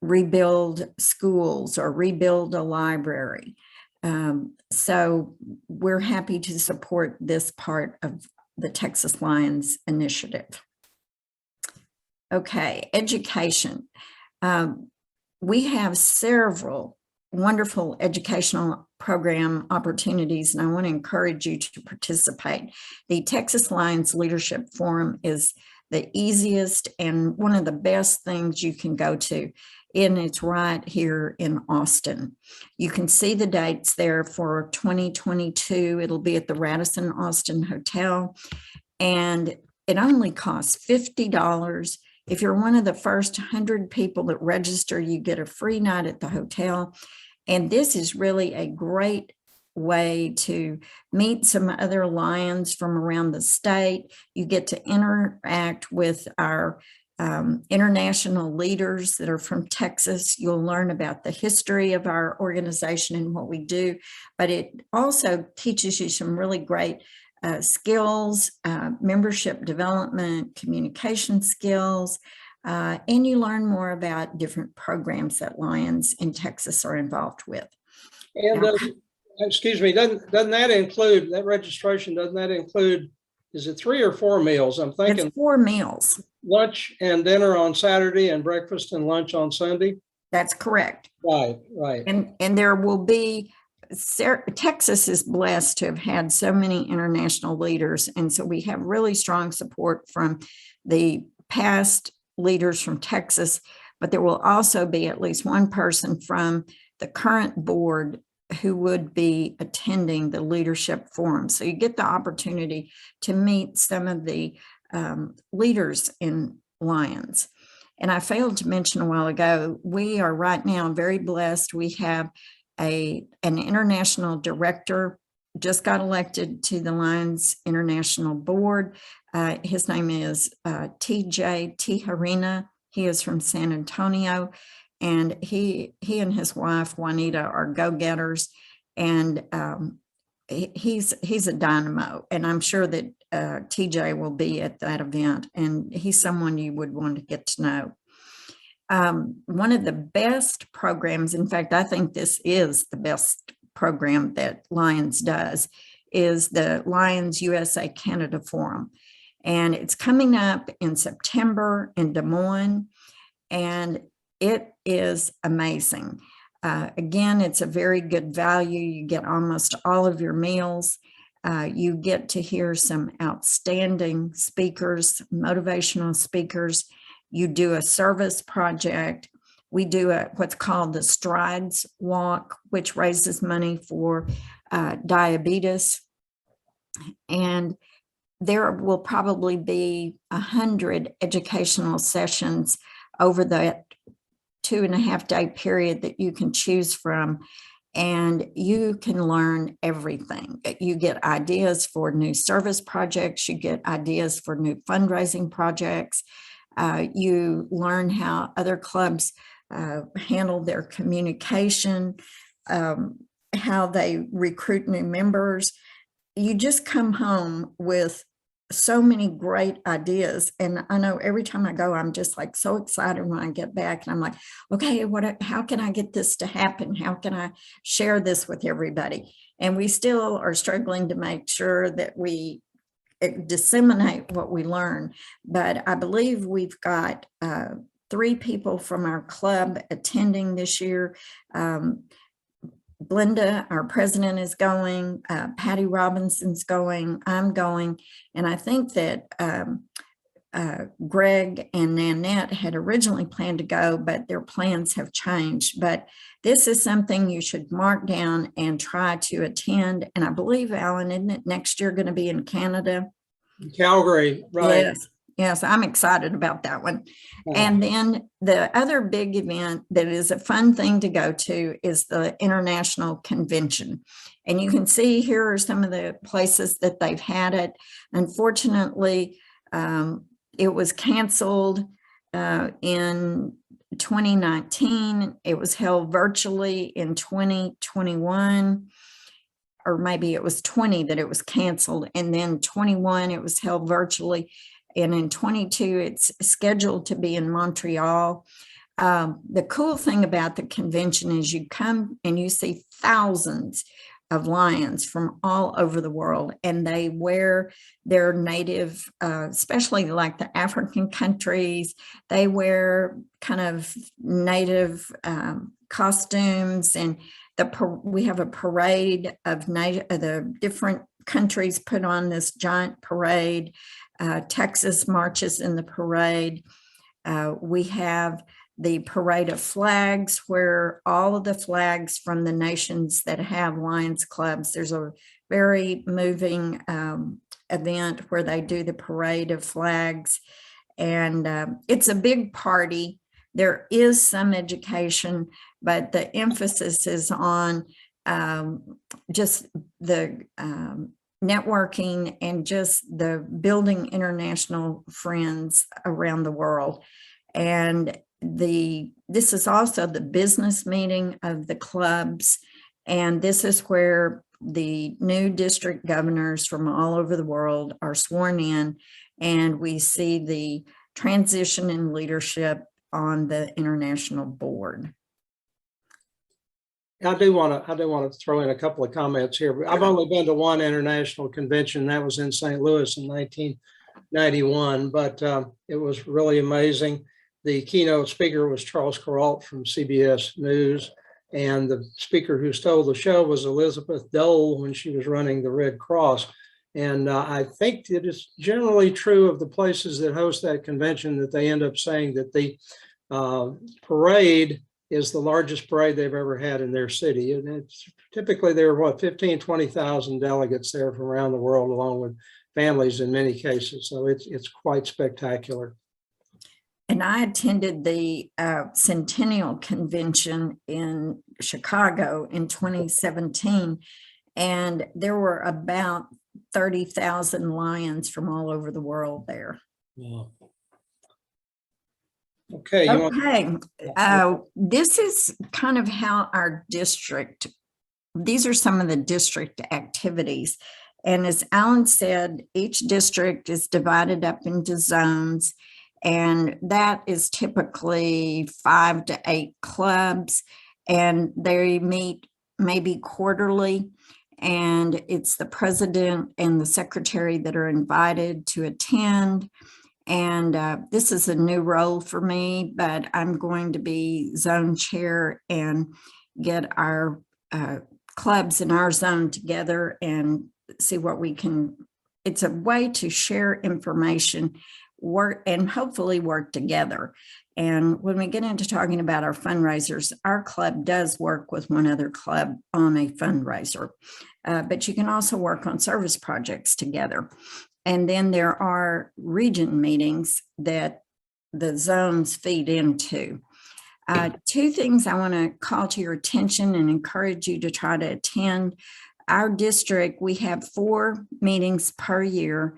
rebuild schools or rebuild a library. So we're happy to support this part of the Texas Lions initiative. Okay, education. We have several wonderful educational program opportunities, and I want to encourage you to participate. The Texas Lions Leadership Forum is the easiest and one of the best things you can go to, and it's right here in Austin. You can see the dates there for 2022. It'll be at the Radisson Austin Hotel, and it only costs $50. If you're one of the first 100 people that register, you get a free night at the hotel. And this is really a great way to meet some other Lions from around the state. You get to interact with our international leaders that are from Texas. You'll learn about the history of our organization and what we do, but it also teaches you some really great skills, membership development, communication skills. and you learn more about different programs that Lions in Texas are involved with. And excuse me, doesn't that include, that registration, doesn't that include, is it 3 or 4 meals? I'm thinking It's 4 meals. lunch and dinner on Saturday and breakfast and lunch on Sunday. That's correct. Right, right. And there will be, Texas is blessed to have had so many international leaders. And so we have really strong support from the past leaders from Texas, but there will also be at least one person from the current board who would be attending the leadership forum. So you get the opportunity to meet some of the leaders in Lions. And I failed to mention a while ago, we are right now very blessed. We have an international director, just got elected to the Lions International Board. His name is TJ Tijerina. He is from San Antonio, and he and his wife Juanita are go-getters, and he's a dynamo. And I'm sure that TJ will be at that event, and he's someone you would want to get to know. One of the best programs, in fact, I think this is the best program that Lions does, is the Lions USA Canada Forum. And it's coming up in September in Des Moines, and it is amazing. Again, it's a very good value. You get almost all of your meals. You get to hear some outstanding speakers, motivational speakers. You do a service project. We do what's called the Strides Walk, which raises money for diabetes. And there will probably be 100 educational sessions over that 2.5-day period that you can choose from. And you can learn everything. You get ideas for new service projects. You get ideas for new fundraising projects. You learn how other clubs handle their communication, how they recruit new members. You just come home with so many great ideas. And I know every time I go, I'm just like so excited when I get back, and I'm like, okay, how can I get this to happen? How can I share this with everybody? And we still are struggling to make sure that we disseminate what we learn. But I believe we've got 3 people from our club attending this year. Glenda, our president, is going, Patty Robinson's going, I'm going. And I think that Greg and Nanette had originally planned to go, but their plans have changed. But this is something you should mark down and try to attend. And I believe, Alan, isn't it next year going to be in Canada? Calgary, right. Yes, I'm excited about that one. Yeah. And then the other big event that is a fun thing to go to is the International Convention. And you can see here are some of the places that they've had it. Unfortunately, it was canceled in 2019. It was held virtually in 2021. Or maybe it was 20 that it was canceled, and then 21 it was held virtually, and in 22 it's scheduled to be in Montreal. The cool thing about the convention is you come and you see thousands of Lions from all over the world, and they wear their native, especially like the African countries, they wear kind of native costumes, and we have a parade of the different countries put on this giant parade. Texas marches in the parade. We have the parade of flags, where all of the flags from the nations that have Lions clubs, there's a very moving event where they do the parade of flags. And it's a big party. There is some education, but the emphasis is on just the networking and just the building international friends around the world. And this is also the business meeting of the clubs. And this is where the new district governors from all over the world are sworn in. And we see the transition in leadership on the international board. I do want to throw in a couple of comments here. I've only been to one international convention. That was in St. Louis in 1991, but it was really amazing. The keynote speaker was Charles Kuralt from CBS News, and the speaker who stole the show was Elizabeth Dole when she was running the Red Cross. And I think it is generally true of the places that host that convention that they end up saying that the parade is the largest parade they've ever had in their city. And it's typically there are what, 15, 20,000 delegates there from around the world, along with families in many cases. So it's quite spectacular. And I attended the Centennial Convention in Chicago in 2017, and there were about 30,000 Lions from all over the world there. Yeah. Okay. You want- Okay, this is kind of how our district, these are some of the district activities. And as Alan said, each district is divided up into zones, and that is typically 5 to 8 clubs, and they meet maybe quarterly. And it's the president and the secretary that are invited to attend. And this is a new role for me, but I'm going to be zone chair and get our clubs in our zone together and see what we can. It's a way to share information, work, and hopefully work together. And when we get into talking about our fundraisers, our club does work with one other club on a fundraiser, but you can also work on service projects together. And then there are region meetings that the zones feed into. 2 things I want to call to your attention and encourage you to try to attend. Our district, we have 4 meetings per year,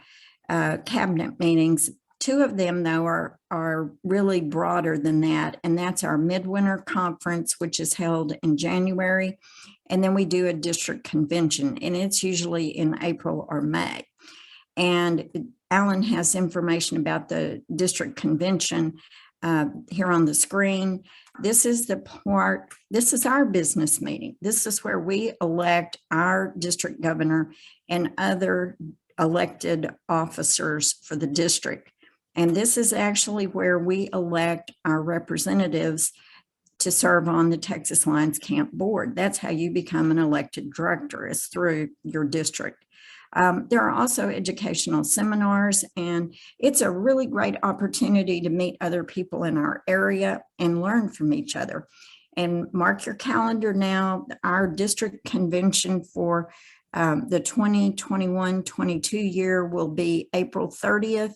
cabinet meetings. 2 of them, though, are really broader than that. And that's our midwinter conference, which is held in January. And then we do a district convention, and it's usually in April or May. And Alan has information about the district convention here on the screen. This is our business meeting. This is where we elect our district governor and other elected officers for the district. And this is actually where we elect our representatives to serve on the Texas Lions Camp Board. That's how you become an elected director, is through your district. There are also educational seminars, and it's a really great opportunity to meet other people in our area and learn from each other. And mark your calendar now, our district convention for the 2021-22 year will be April 30th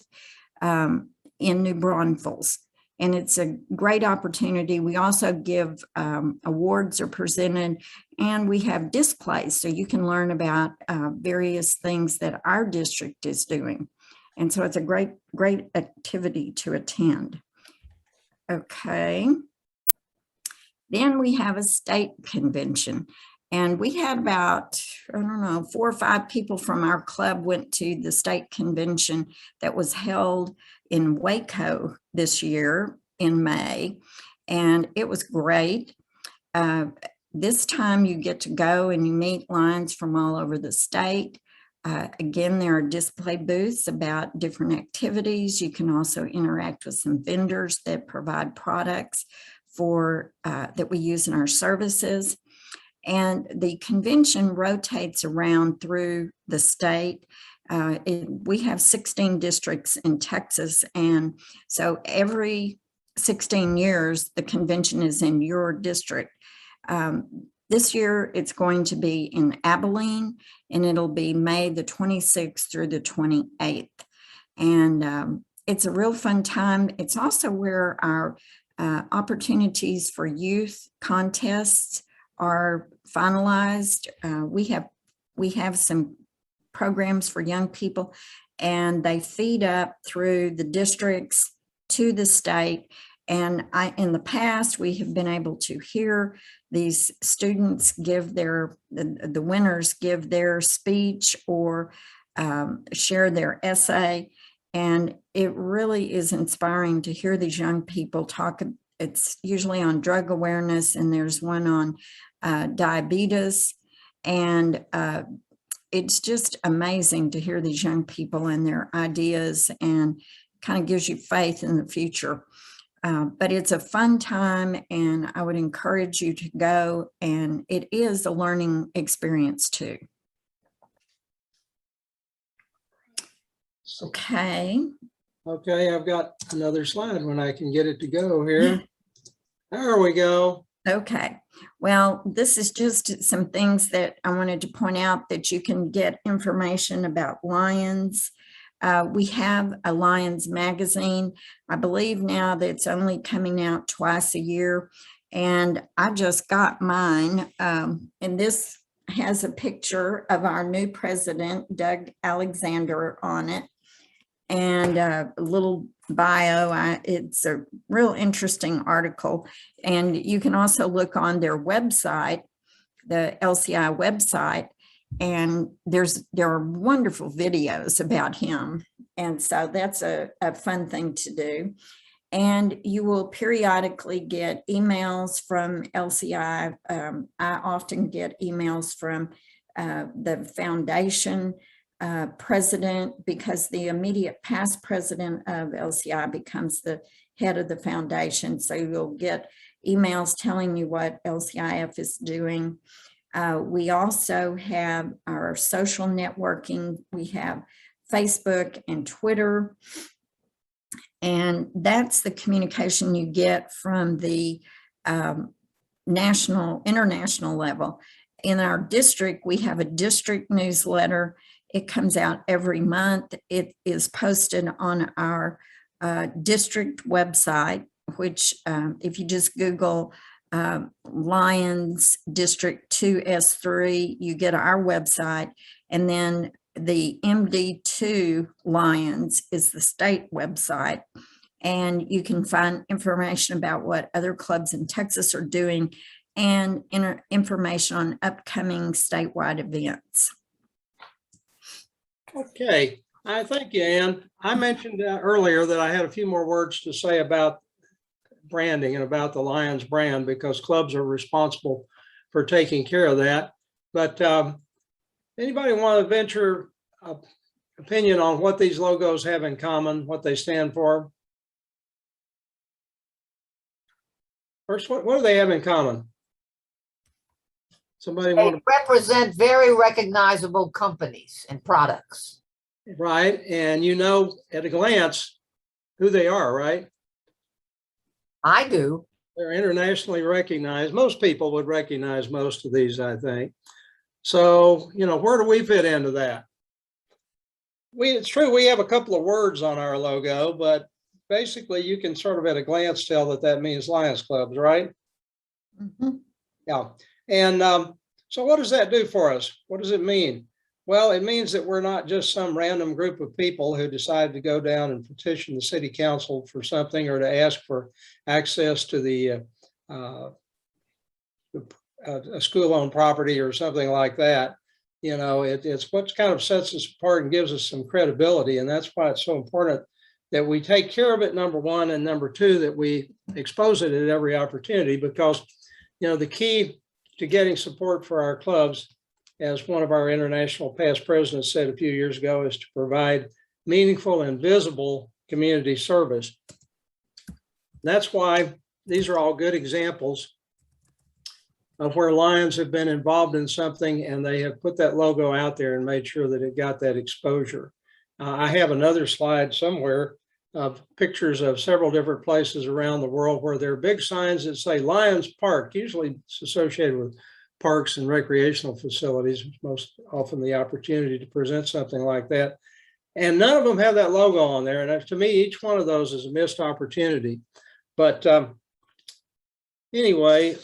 in New Braunfels. And it's a great opportunity. We also give awards are presented, and we have displays so you can learn about various things that our district is doing. And so it's a great activity to attend. Okay. Then we have a state convention. And we had about, 4 or 5 people from our club went to the state convention that was held in Waco this year in May, and it was great. This time you get to go and you meet Lions from all over the state. Again, there are display booths about different activities. You can also interact with some vendors that provide products for that we use in our services. And the convention rotates around through the state. We have 16 districts in Texas, and so every 16 years, the convention is in your district. This year, it's going to be in Abilene, and it'll be May the 26th through the 28th. And it's a real fun time. It's also where our opportunities for youth contests are finalized. We have some programs for young people, and they feed up through the districts to the state. And in the past, we have been able to hear these students give the winners give their speech or share their essay. And it really is inspiring to hear these young people talk. It's usually on drug awareness, and there's one on diabetes. And it's just amazing to hear these young people and their ideas, and kind of gives you faith in the future. But it's a fun time, and I would encourage you to go, and it is a learning experience too. Okay. Okay, I've got another slide when I can get it to go here. There we go. Okay, well, this is just some things that I wanted to point out, that you can get information about Lions. We have a Lions magazine. I believe now that it's only coming out twice a year, and I just got mine. And this has a picture of our new president, Doug Alexander, on it, and a little bio. It's a real interesting article. And you can also look on their website, the LCI website, and there are wonderful videos about him. And so that's a fun thing to do. And you will periodically get emails from LCI. I often get emails from the foundation president, because the immediate past president of LCI becomes the head of the foundation. So you'll get emails telling you what LCIF is doing. We also have our social networking. We have Facebook and Twitter. And that's the communication you get from the international level. In our district, we have a district newsletter. It comes out every month. It is posted on our district website, which if you just Google Lions District 2S3, you get our website. And then the MD2 Lions is the state website. And you can find information about what other clubs in Texas are doing, and information on upcoming statewide events. Okay, I thank you, Ann. I mentioned earlier that I had a few more words to say about branding and about the Lions brand, because clubs are responsible for taking care of that. But anybody want to venture an opinion on what these logos have in common, what they stand for? First, what do they have in common? Somebody They want to? represent very recognizable companies and products. Right, and you know at a glance who they are, right? I do. They're internationally recognized. Most people would recognize most of these, I think. So, you know, where do we fit into that? It's true, we have a couple of words on our logo, but basically you can sort of at a glance tell that that means Lions clubs, right? Mm-hmm. Yeah. And so what does that do for us? What does it mean? Well, it means that we're not just some random group of people who decided to go down and petition the city council for something, or to ask for access to the a school-owned property or something like that. You know, it's what kind of sets us apart and gives us some credibility. And that's why it's so important that we take care of it, number one, and number two, that we expose it at every opportunity, because, you know, the key to getting support for our clubs, as one of our international past presidents said a few years ago, is to provide meaningful and visible community service. That's why these are all good examples of where Lions have been involved in something, and they have put that logo out there and made sure that it got that exposure. I have another slide somewhere of pictures of several different places around the world where there are big signs that say Lions Park. Usually it's associated with parks and recreational facilities, most often the opportunity to present something like that. And none of them have that logo on there. And to me, each one of those is a missed opportunity. But anyway,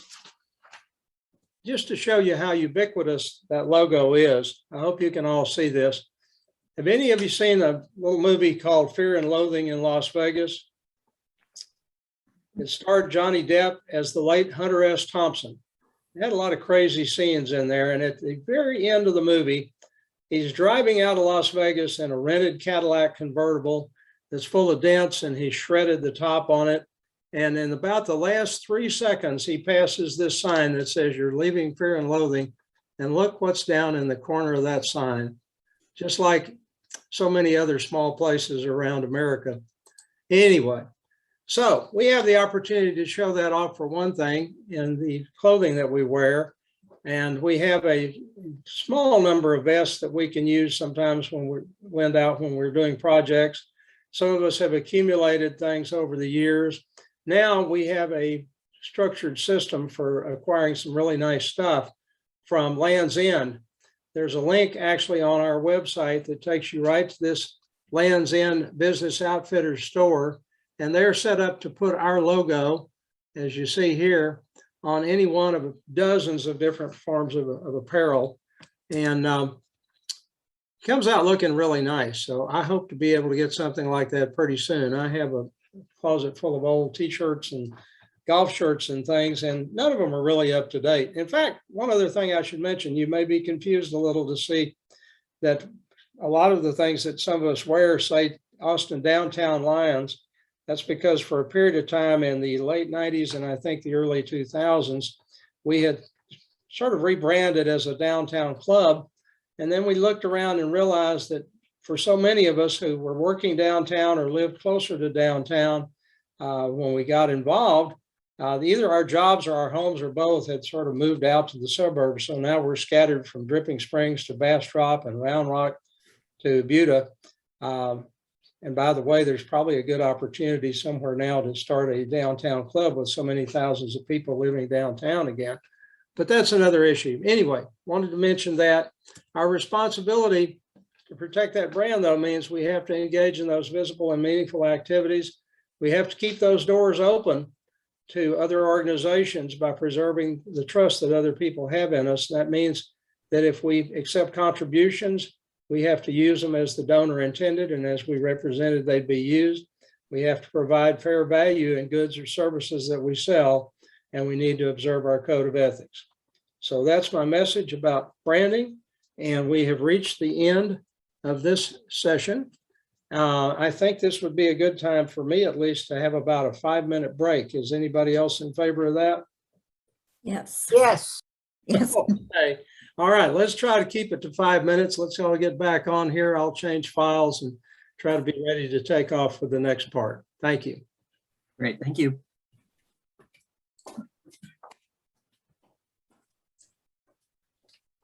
just to show you how ubiquitous that logo is, I hope you can all see this. Have any of you seen a little movie called Fear and Loathing in Las Vegas? It starred Johnny Depp as the late Hunter S. Thompson. It had a lot of crazy scenes in there. And at the very end of the movie, he's driving out of Las Vegas in a rented Cadillac convertible that's full of dents, and he shredded the top on it. And in about the last 3 seconds, he passes this sign that says, "You're leaving Fear and Loathing." And look what's down in the corner of that sign, just like so many other small places around America. Anyway, so we have the opportunity to show that off for one thing in the clothing that we wear. And we have a small number of vests that we can use sometimes when we lend out when we're doing projects. Some of us have accumulated things over the years. Now we have a structured system for acquiring some really nice stuff from Land's End. There's a link actually on our website that takes you right to this Land's End Business Outfitters store. And they're set up to put our logo, as you see here, on any one of dozens of different forms of apparel. And comes out looking really nice. So I hope to be able to get something like that pretty soon. I have a closet full of old t-shirts and golf shirts and things, and none of them are really up to date. In fact, one other thing I should mention, you may be confused a little to see that a lot of the things that some of us wear say Austin Downtown Lions. That's because for a period of time in the late 90s and I think the early 2000s, we had sort of rebranded as a downtown club. And then we looked around and realized that for so many of us who were working downtown or lived closer to downtown when we got involved, either our jobs or our homes or both had sort of moved out to the suburbs. So now we're scattered from Dripping Springs to Bastrop and Round Rock to Buda. And by the way, there's probably a good opportunity somewhere now to start a downtown club with so many thousands of people living downtown again. But that's another issue. Anyway, wanted to mention that. Our responsibility to protect that brand, though, means we have to engage in those visible and meaningful activities. We have to keep those doors open to other organizations by preserving the trust that other people have in us. That means that if we accept contributions, we have to use them as the donor intended, and as we represented, they'd be used. We have to provide fair value in goods or services that we sell, and we need to observe our code of ethics. So that's my message about branding, and we have reached the end of this session. I think this would be a good time for me, at least, to have about a 5-minute break. Is anybody else in favor of that? Yes. Yes. Yes. Okay. All right, let's try to keep it to 5 minutes. Let's all get back on here. I'll change files and try to be ready to take off for the next part. Thank you. Great, thank you.